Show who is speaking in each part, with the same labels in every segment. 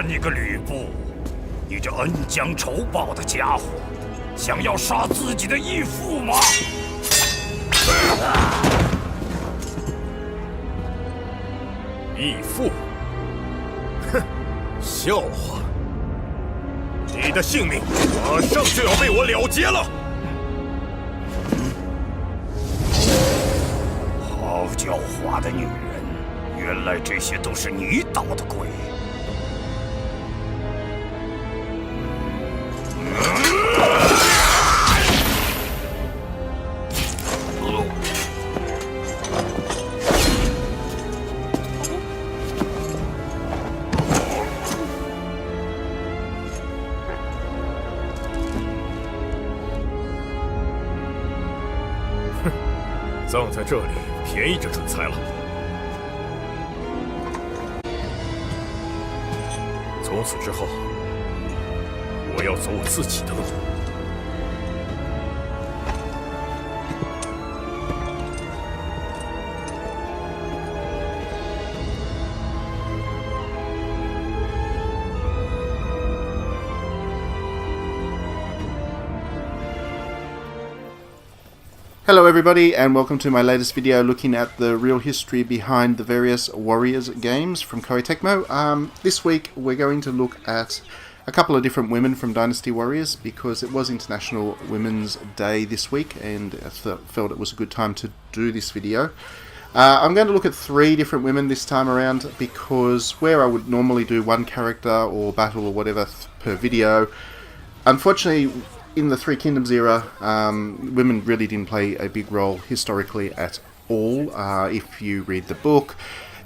Speaker 1: 算你个吕布，你这恩将仇报的家伙，想要杀自己的义父吗？
Speaker 2: 义父？哼，笑话！你的性命马上就要被我了结了。
Speaker 1: 好狡猾的女人，原来这些都是你捣的鬼。
Speaker 2: 葬在这里，便宜这蠢材了。从此之后，我要走我自己的路。
Speaker 3: Hello everybody, and welcome to my latest video looking at the real history behind the various Warriors games from Koei Tecmo. This week we're going to look at a couple of different women from Dynasty Warriors because it was International Women's Day this week and I felt it was a good time to do this video. I'm going to look at 3 different women this time around because where I would normally do one character or battle or whatever per video, unfortunately in the Three Kingdoms era, women really didn't play a big role historically at all. If you read the book,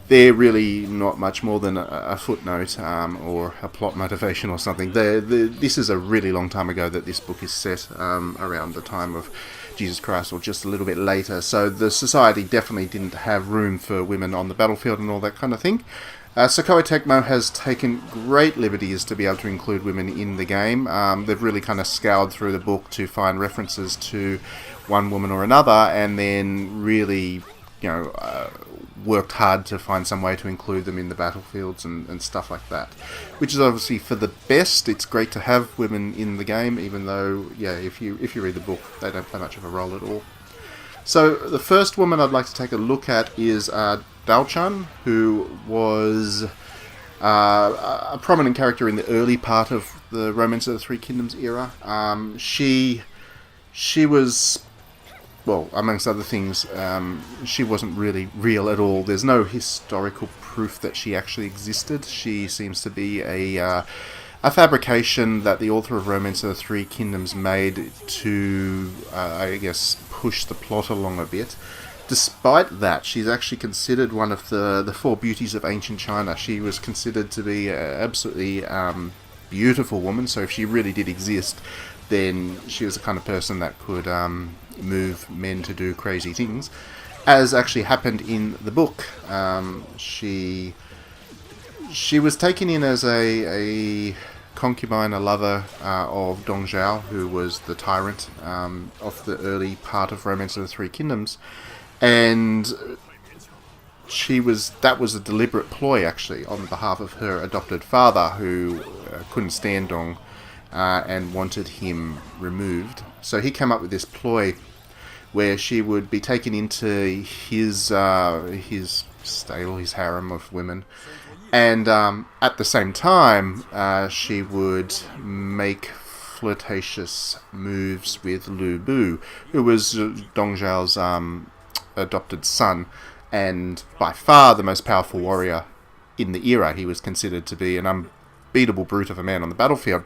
Speaker 3: they're really not much more than a footnote or a plot motivation or something. This is a really long time ago that this book is set, around the time of Jesus Christ or just a little bit later. So the society definitely didn't have room for women on the battlefield and all that kind of thing. So Koei Tecmo has taken great liberties to be able to include women in the game. They've really kind of scoured through the book to find references to one woman or another, and then really, worked hard to find some way to include them in the battlefields and stuff like that. Which is obviously for the best. It's great to have women in the game, even though, if you read the book, they don't play much of a role at all. So the first woman I'd like to take a look at is Diaochan, who was a prominent character in the early part of the Romance of the Three Kingdoms era. She was, well, amongst other things, she wasn't really real at all. There's no historical proof that she actually existed. She seems to be a fabrication that the author of Romance of the Three Kingdoms made to, I guess, push the plot along a bit. Despite that, she's actually considered one of the 4 beauties of ancient China. She was considered to be an absolutely beautiful woman, so if she really did exist, then she was the kind of person that could move men to do crazy things, as actually happened in the book. She was taken in as a concubine, a lover of Dong Zhao, who was the tyrant of the early part of Romance of the Three Kingdoms. And that was a deliberate ploy, actually, on behalf of her adopted father, who couldn't stand Dong and wanted him removed. So he came up with this ploy where she would be taken into his stable, his harem of women, and at the same time she would make flirtatious moves with Lu Bu, who was Dong Zhao's adopted son, and by far the most powerful warrior in the era. He was considered to be an unbeatable brute of a man on the battlefield.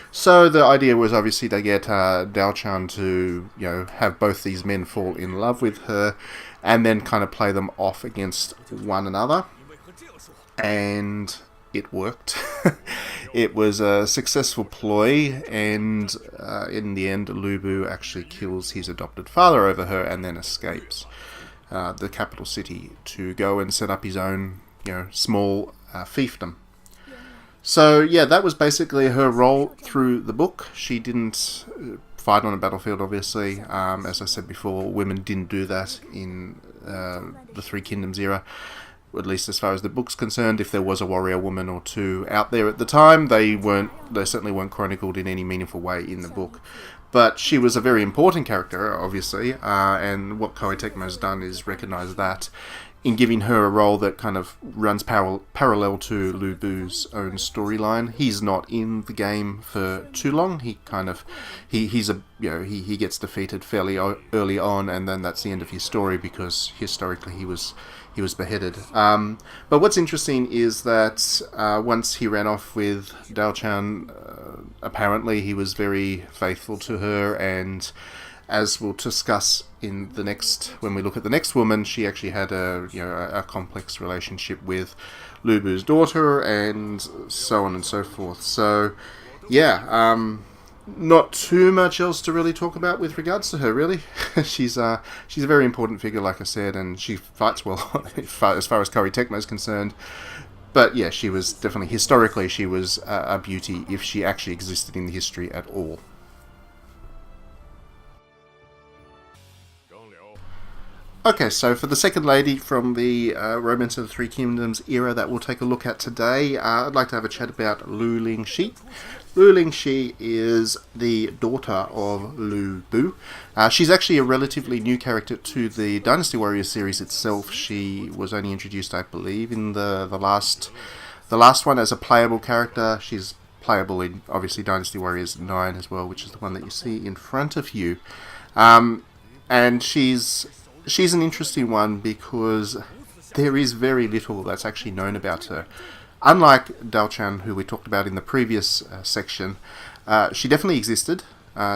Speaker 3: So the idea was obviously to get Diaochan to, have both these men fall in love with her, and then kind of play them off against one another. And it worked. It was a successful ploy, and in the end, Lu Bu actually kills his adopted father over her, and then escapes the capital city to go and set up his own, small fiefdom. So that was basically her role through the book. She didn't fight on a battlefield, obviously. As I said before, women didn't do that in the Three Kingdoms era. at least as far as the book's concerned, if there was a warrior woman or two out there at the time, they certainly weren't chronicled in any meaningful way in the book. But she was a very important character, obviously, and what Koei Tecmo has done is recognise that in giving her a role that kind of runs parallel to Lu Bu's own storyline. He's not in the game for too long. He gets defeated fairly early on, and then that's the end of his story because historically he was beheaded. But what's interesting is that once he ran off with Diaochan, apparently he was very faithful to her, and as we'll discuss when we look at the next woman, she actually had a complex relationship with Lu Bu's daughter, and so on and so forth. So, yeah, not too much else to really talk about with regards to her, really. She's a very important figure, like I said, and she fights well as far as Koei Tecmo is concerned. But yeah, she was definitely, historically, she was a beauty if she actually existed in the history at all. Okay, so for the second lady from the Romance of the Three Kingdoms era that we'll take a look at today, I'd like to have a chat about Lu Lingqi. Lu Lingqi is the daughter of Lu Bu. She's actually a relatively new character to the Dynasty Warriors series itself. She was only introduced, I believe, in the last one as a playable character. She's playable in, obviously, Dynasty Warriors 9 as well, which is the one that you see in front of you. And she's an interesting one because there is very little that's actually known about her. Unlike Diaochan, who we talked about in the previous section, she definitely existed.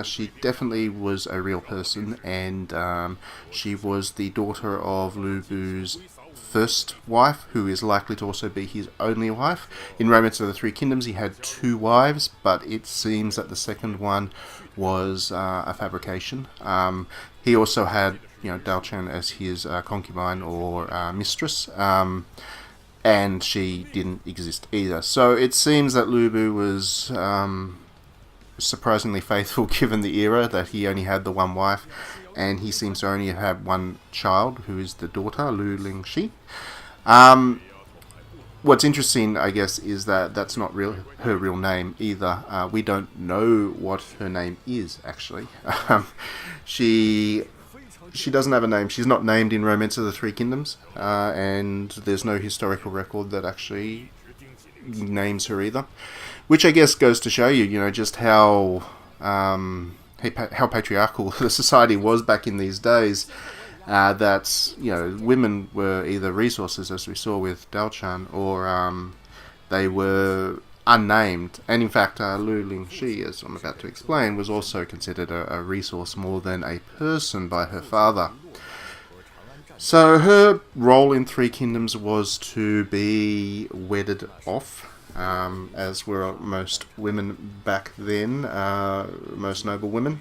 Speaker 3: She definitely was a real person, and she was the daughter of Lu Bu's first wife, who is likely to also be his only wife. In Romance of the Three Kingdoms, he had two wives, but it seems that the second one was a fabrication. He also had, Diaochan as his concubine or mistress, and she didn't exist either. So it seems that Lu Bu was surprisingly faithful given the era, that he only had the one wife, and he seems to only have one child, who is the daughter, Lu Lingqi. What's interesting, I guess, is that that's not her real name either. We don't know what her name is, actually. She doesn't have a name. She's not named in Romance of the Three Kingdoms, and there's no historical record that actually names her either. Which I guess goes to show you, just how patriarchal the society was back in these days. That women were either resources, as we saw with Diaochan, or they were unnamed. And in fact, Lu Lingqi, as I'm about to explain, was also considered a resource more than a person by her father. So her role in Three Kingdoms was to be wedded off, as were most women back then, most noble women.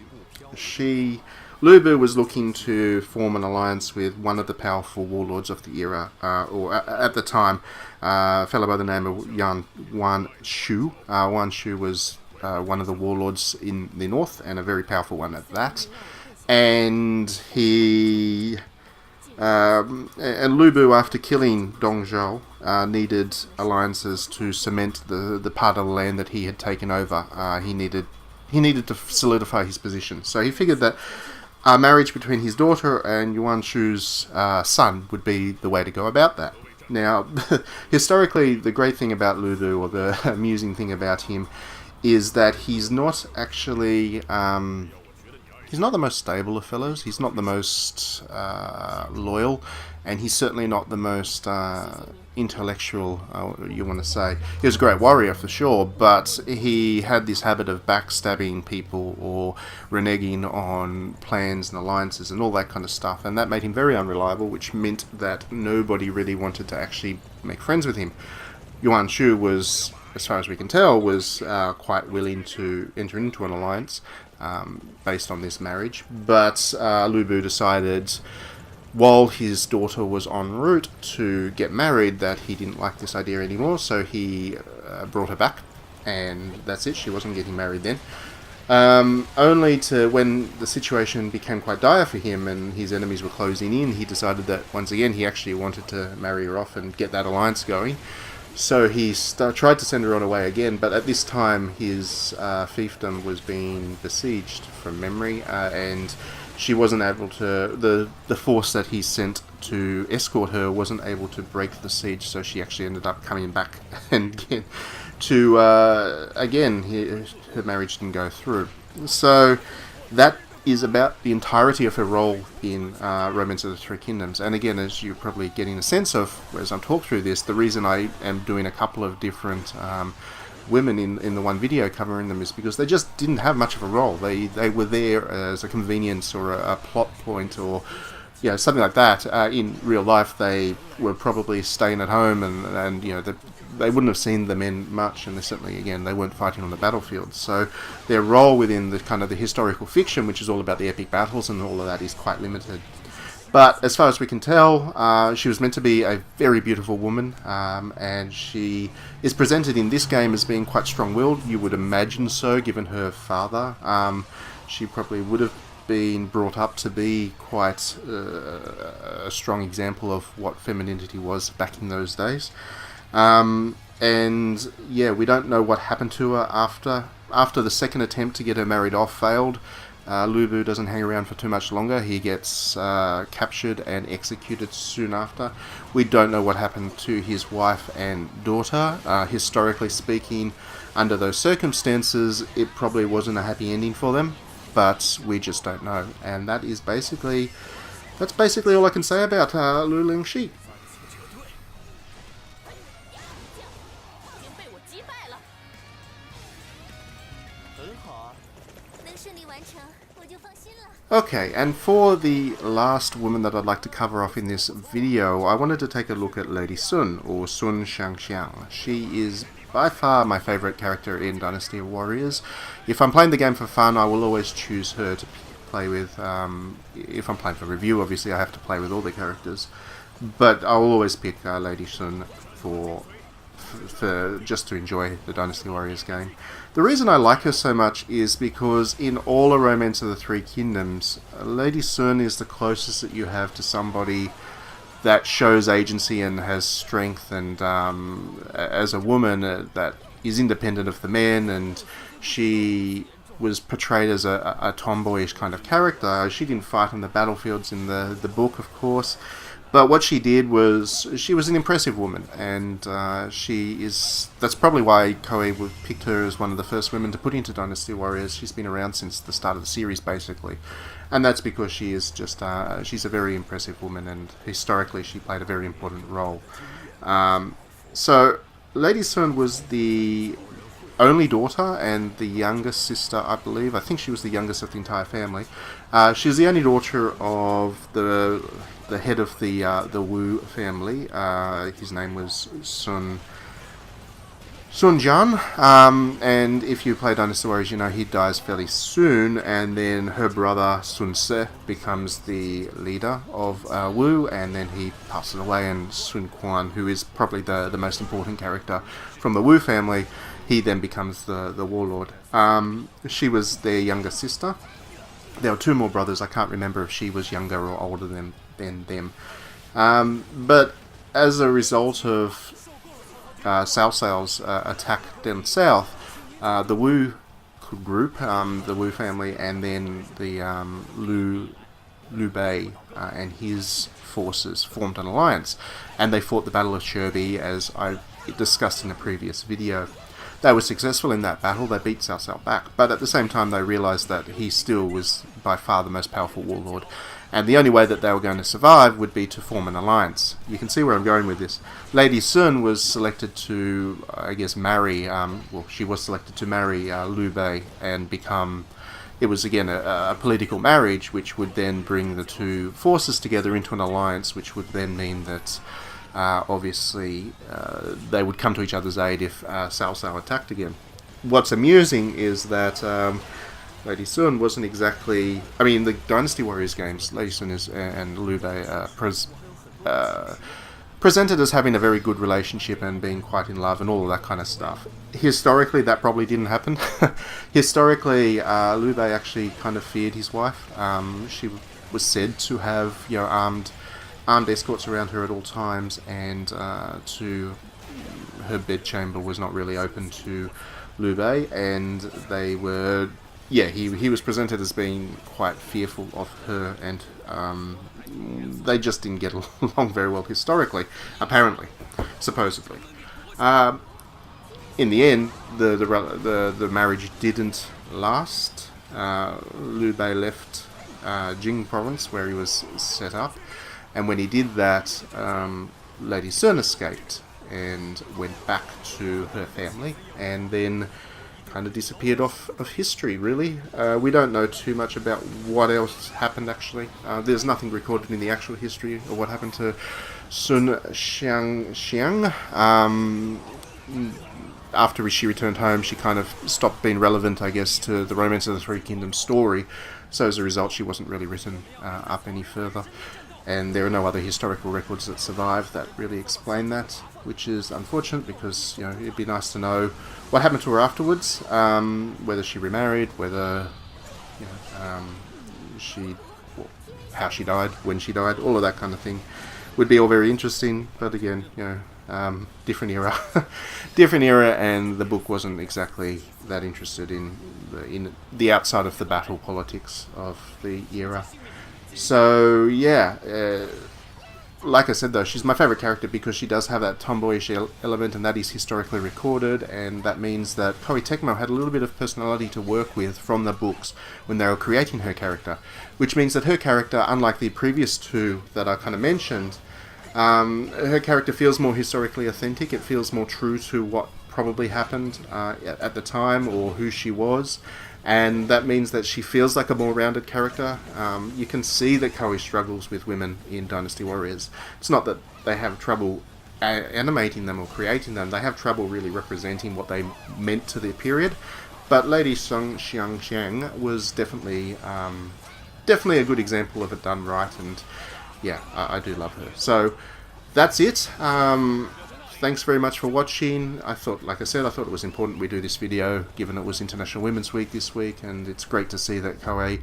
Speaker 3: Lu Bu was looking to form an alliance with one of the powerful warlords of the era, or at the time, a fellow by the name of Yuan Shu. Yuan Shu was one of the warlords in the north, and a very powerful one at that. And Lu Bu, after killing Dong Zhou, needed alliances to cement the part of the land that he had taken over. He needed to solidify his position. So he figured that a marriage between his daughter and Yuan Shu's son would be the way to go about that. Now, historically, the great thing about Lu Bu, or the amusing thing about him, is that he's not actually... he's not the most stable of fellows, he's not the most loyal, and he's certainly not the most intellectual, you want to say. He was a great warrior for sure, but he had this habit of backstabbing people or reneging on plans and alliances and all that kind of stuff, and that made him very unreliable, which meant that nobody really wanted to actually make friends with him. Yuan Shu was, as far as we can tell, was quite willing to enter into an alliance based on this marriage, but Lu Bu decided, while his daughter was en route to get married, that he didn't like this idea anymore, so he brought her back, and that's it. She wasn't getting married then. Only to, when the situation became quite dire for him and his enemies were closing in, he decided that once again he actually wanted to marry her off and get that alliance going. So he tried to send her on her way again, but at this time his fiefdom was being besieged from memory, and she wasn't able to, the force that he sent to escort her wasn't able to break the siege, so she actually ended up coming back and her marriage didn't go through. So that is about the entirety of her role in Romance of the Three Kingdoms. And again, as you're probably getting a sense of as I'm talking through this, the reason I am doing a couple of different women in the one video covering them is because they just didn't have much of a role. They were there as a convenience or a plot point, or something like that. In real life, they were probably staying at home, and they wouldn't have seen the men much, and they weren't fighting on the battlefield. So their role within the kind of the historical fiction, which is all about the epic battles and all of that, is quite limited. But as far as we can tell, she was meant to be a very beautiful woman, and she is presented in this game as being quite strong-willed. You would imagine so, given her father. She probably would have been brought up to be quite a strong example of what femininity was back in those days. And yeah, we don't know what happened to her after the second attempt to get her married off failed. Lu Bu doesn't hang around for too much longer. He gets captured and executed soon after. We don't know what happened to his wife and daughter. Historically speaking, under those circumstances, it probably wasn't a happy ending for them, but we just don't know. And that's basically all I can say about Lu Lingqi. Okay, and for the last woman that I'd like to cover off in this video, I wanted to take a look at Lady Sun, or Sun Xiangxiang. She is by far my favourite character in Dynasty Warriors. If I'm playing the game for fun, I will always choose her to play with. If I'm playing for review, obviously I have to play with all the characters, but I will always pick Lady Sun for just to enjoy the Dynasty Warriors game. The reason I like her so much is because in all A Romance of the Three Kingdoms, Lady Sun is the closest that you have to somebody that shows agency and has strength, and as a woman that is independent of the men, and she was portrayed as a tomboyish kind of character. She didn't fight on the battlefields in the book, of course, but what she did was, she was an impressive woman, and that's probably why Koei picked her as one of the first women to put into Dynasty Warriors. She's been around since the start of the series, basically, and that's because she is just, she's a very impressive woman, and historically she played a very important role. So Lady Sun was the only daughter and the youngest sister, I believe. I think she was the youngest of the entire family. She's the only daughter of the head of the Wu family. His name was Sun Jian, and if you play Dynasty Warriors, you know he dies fairly soon, and then her brother Sun Se becomes the leader of Wu, and then he passes away, and Sun Quan, who is probably the most important character from the Wu family, he then becomes the warlord. She was their younger sister. There were two more brothers. I can't remember if she was younger or older than them. But as a result of Cao Cao's attack down south, the Wu group, the Wu family, and then the Liu Bei and his forces formed an alliance, and they fought the Battle of Sherby, as I discussed in a previous video. They were successful in that battle. They beat Cao Cao back, but at the same time they realised that he still was by far the most powerful warlord, and the only way that they were going to survive would be to form an alliance. You can see where I'm going with this. Lady Sun was selected to, I guess, marry, she was selected to marry Liu Bei and become, it was again a political marriage, which would then bring the two forces together into an alliance, which would then mean that obviously they would come to each other's aid if Cao Cao attacked again. What's amusing is that Lady Sun wasn't exactly... I mean, the Dynasty Warriors games, Lady Sun and Liu Bei are presented as having a very good relationship and being quite in love and all of that kind of stuff. Historically, that probably didn't happen. Historically, Liu Bei actually kind of feared his wife. She was said to have, you know, armed escorts around her at all times, and to her bedchamber was not really open to Liu Bei, and they were, yeah, he was presented as being quite fearful of her, and they just didn't get along very well historically, apparently, supposedly. In the end, the marriage didn't last. Liu Bei left Jing province, where he was set up, and when he did that, Lady Sun escaped and went back to her family, and then kind of disappeared off of history, really. We don't know too much about what else happened, actually. There's nothing recorded in the actual history of what happened to Sun Xiang. After she returned home, she kind of stopped being relevant, I guess, to the Romance of the Three Kingdoms story, so as a result she wasn't really written up any further. And there are no other historical records that survive that really explain that, which is unfortunate, because, you know, it'd be nice to know what happened to her afterwards, whether she remarried, whether, you know, how she died, when she died, all of that kind of thing would be all very interesting. But again, you know, different era, different era, and the book wasn't exactly that interested in the outside of the battle politics of the era. So yeah, like I said though, she's my favourite character because she does have that tomboyish element, and that is historically recorded, and that means that Koei Tecmo had a little bit of personality to work with from the books when they were creating her character, which means that her character, unlike the previous two that I kind of mentioned, her character feels more historically authentic. It feels more true to what probably happened at the time, or who she was. And that means that she feels like a more rounded character. You can see that Koei struggles with women in Dynasty Warriors. It's not that they have trouble animating them or creating them. They have trouble really representing what they meant to the period. But Lady Sun Xiang was definitely a good example of it done right. And yeah, I do love her. So that's it. Thanks very much for watching. Like I said, I thought it was important we do this video, given it was International Women's Week this week, and it's great to see that Koei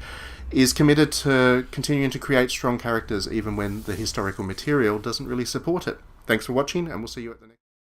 Speaker 3: is committed to continuing to create strong characters, even when the historical material doesn't really support it. Thanks for watching, and we'll see you at the next